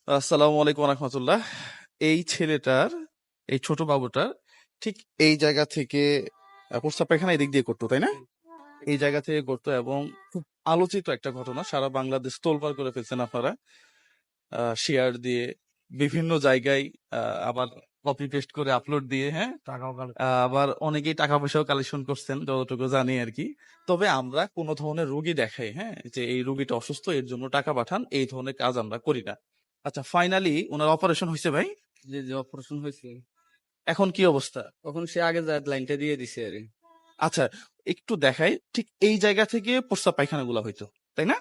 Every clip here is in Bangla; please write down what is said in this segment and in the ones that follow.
আসসালামু আলাইকুম রহমতুল্লাহ। এই ছেলেটার, এই ছোট বাবুটার ঠিক এই জায়গা থেকে প্রস্রাব পায়খানা এদিক দিয়ে করতো, তাই না? এই জায়গা থেকে করতো এবং খুব আলোচিত একটা ঘটনা, সারা বাংলাদেশ তোলপাড় করে ফেলছেন আপনারা শেয়ার দিয়ে, বিভিন্ন জায়গায় আবার কপি পেস্ট করে আপলোড দিয়ে, হ্যাঁ, আবার অনেকেই টাকা পয়সাও কালেকশন করছেন যতটুকু জানি আর কি। তবে আমরা কোনো ধরনের রোগী দেখাই, হ্যাঁ, যে এই রোগীটা অসুস্থ এর জন্য টাকা পাঠান, এই ধরনের কাজ আমরা করি না। আচ্ছা, ফাইনালি ওনার অপারেশন হয়েছে ভাই? যে অপারেশন হয়েছে এখন কি অবস্থা? তখন সে আগে যা লাইনটা দিয়ে দিছে আর আচ্ছা, একটু দেখাই, ঠিক এই জায়গা থেকে প্রস্রাব পায়খানা গুলা হইতো, তাই না?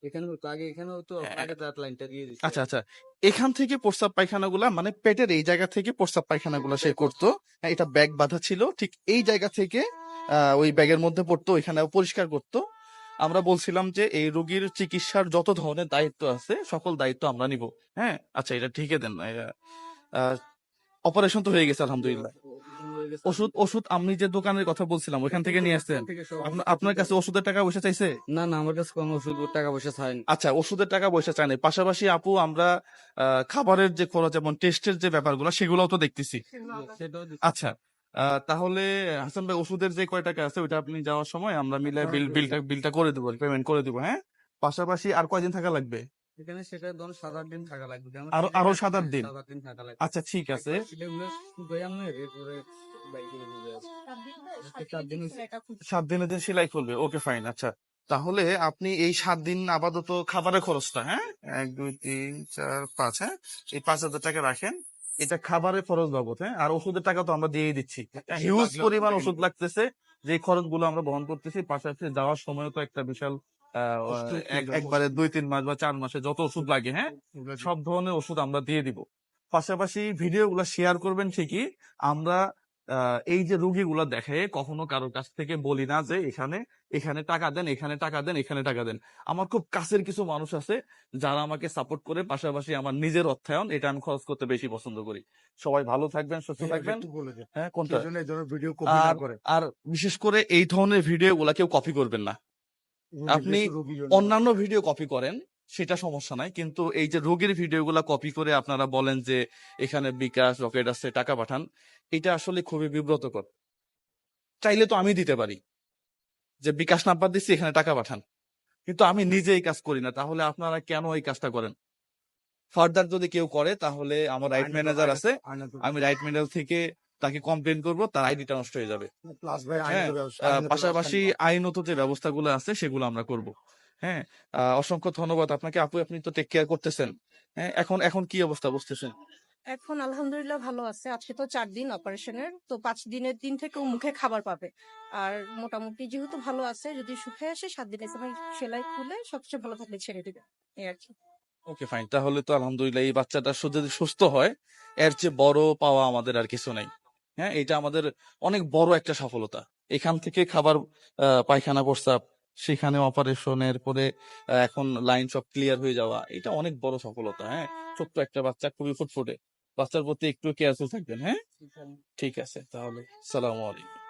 এখানে হতো আগে, এখানে হতো হ্যাঁ। আগে যা লাইনটা দিয়ে দিছে। আচ্ছা আচ্ছা, এখান থেকে প্রস্রাব পায়খানা গুলা মানে পেটের এই জায়গা থেকে প্রস্রাব পায়খানা গুলা সে করতো। হ্যাঁ, এটা ব্যাগ বাঁধা ছিল, ঠিক এই জায়গা থেকে ওই ব্যাগের মধ্যে পড়তো, ওইখানে পরিষ্কার করতো। আমরা বলছিলাম যে এই রোগীর চিকিৎসার যত ধরনের দায়িত্ব আছে সকল দায়িত্ব আমরা নিব। হ্যাঁ, আচ্ছা, এটা ঠিকই দেন। অপারেশন তো হয়ে গেছে আলহামদুলিল্লাহ। ওষুধ ওষুধ আমি যে দোকানের কথা বলছিলাম ওইখান থেকে নিয়ে আসছেন? আপনার কাছে ওষুধের টাকা পয়সা চাইছে? না না, আমার কাছে কোনো ওষুধ টাকা পয়সা চাই না। আচ্ছা, ওষুধের টাকা পয়সা চাই না, পাশাপাশি আপু আমরা খাবারের যে খরচ এবং টেস্টের যে ব্যাপারগুলো সেগুলোও তো দেখতেছি। আচ্ছা, তাহলে হাসান ভাই, ওষুধের যে কয় টাকা আছে ওইটা আপনি যাওয়ার সময় আমরা মিলে বিলটা করে দেবো, পেমেন্ট করে দেবো। হ্যাঁ, পাশাপাশি আর কয়দিন থাকা লাগবে? এখানে সেটা ধরুন 7-8 দিন থাকা লাগবে। আরো 7-8 দিন? 7-8 দিন থাকা লাগবে। আচ্ছা, ঠিক আছে। সেগুলো শুকাই আমরা এরপরে বাইকে দিয়ে আসি। 7 দিন 7 দিনের দিন সেলাই করবে, ওকে ফাইন। আচ্ছা, তাহলে আপনি এই 7 দিন আপাতত খাবারের খরচটা, হ্যাঁ, 1 2 3 4 5, হ্যাঁ, এই 5,000 টাকা রাখেন, এটা খাবারের খরচ বাবদ। হ্যাঁ, আর ওষুধের টাকা তো আমরা দিয়েই দিচ্ছি, হিউজ পরিমাণ ওষুধ লাগতেছে, যে খরচগুলো আমরা বহন করতেছি। পাশাপাশি যাওয়ার সময় তো একটা বিশাল একবারে 2-3 মাস বা 4 মাসে যত ওষুধ লাগে, হ্যাঁ, সব ধরনের ওষুধ আমরা দিয়ে দিব। পাশাপাশি ভিডিও গুলা শেয়ার করবেন ঠিকই, আমরা এই যে রুগীগুলা দেখে কখনো কারোর কাছ থেকে বলি না যে এখানে এখানে টাকা দেন, এখানে টাকা দেন, এখানে টাকা দেন। আমার খুব কাছের কিছু মানুষ আছে যারা আমাকে সাপোর্ট করে, পাশাপাশি আমার নিজের অর্থায়ন এটা আমি খরচ করতে বেশি পছন্দ করি। সবাই ভালো থাকবেন, সুস্থ থাকবেন। হ্যাঁ, কোনটা? আর আর বিশেষ করে এই ধরনের ভিডিও গুলা কেউ কপি করবেন না। আপনি অন্যান্য ভিডিও কপি করেন, সেটা সমস্যা নাই, কিন্তু এই যে রোগীর ভিডিওগুলা কপি করে আপনারা বলেন যে এখানে বিকাশ রকেট আছে, টাকা পাঠান, এটা আসলে খুবই বিব্রতকর। চাইলে তো আমি দিতে পারি যে বিকাশ নাম্বার দিচ্ছি, এখানে টাকা পাঠান, কিন্তু আমি নিজে এই কাজ করি না। তাহলে আপনারা কেন এই কাজটা করেন? ফার্দার যদি কেউ করে তাহলে আমার রাইট ম্যানেজার আছে, আমি রাইট ম্যানেজার থেকে তাকে কমপ্লেন করব, তার আইডিটা নষ্ট হয়ে যাবে। হ্যাঁ, পাশাপাশি আইনত যে ব্যবস্থাগুলো আছে সেগুলো আমরা করব। হ্যাঁ, অসংখ্য ধন্যবাদ আপনাকে আপু, আপনি তো টেক কেয়ার করতেছেন। হ্যাঁ, এখন এখন কি অবস্থা বুঝতেছেন? এখন আলহামদুলিল্লাহ ভালো আছে। আজকে তো 4 দিন অপারেশনের, তো 5 দিনের দিন থেকে ও মুখে খাবার পাবে। আর মোটামুটি যেহেতু ভালো আছে, যদি সুখে আসে 7 দিনের সময় সেলাই খুলে সবচেয়ে ভালো থাকলে ছেড়ে দিবে, এই আর কি। ওকে ফাইন, তাহলে তো আলহামদুলিল্লাহ এই বাচ্চাটা যদি সুস্থ হয় এর চেয়ে বড় পাওয়া আমাদের আর কিছু নাই। হ্যাঁ, এটা আমাদের অনেক বড় একটা সফলতা। এখান থেকে খাবার, পায়খানা, প্রস্রাব, সেখানে অপারেশনের পরে এখন লাইন সব ক্লিয়ার হয়ে যাওয়া, এটা অনেক বড় সফলতা। হ্যাঁ, ছোট্ট একটা বাচ্চা, খুবই ফুটফুটে, বাচ্চার প্রতি একটু কেয়ারফুল থাকবেন। হ্যাঁ, ঠিক আছে, তাহলে সালাম আলাইকুম।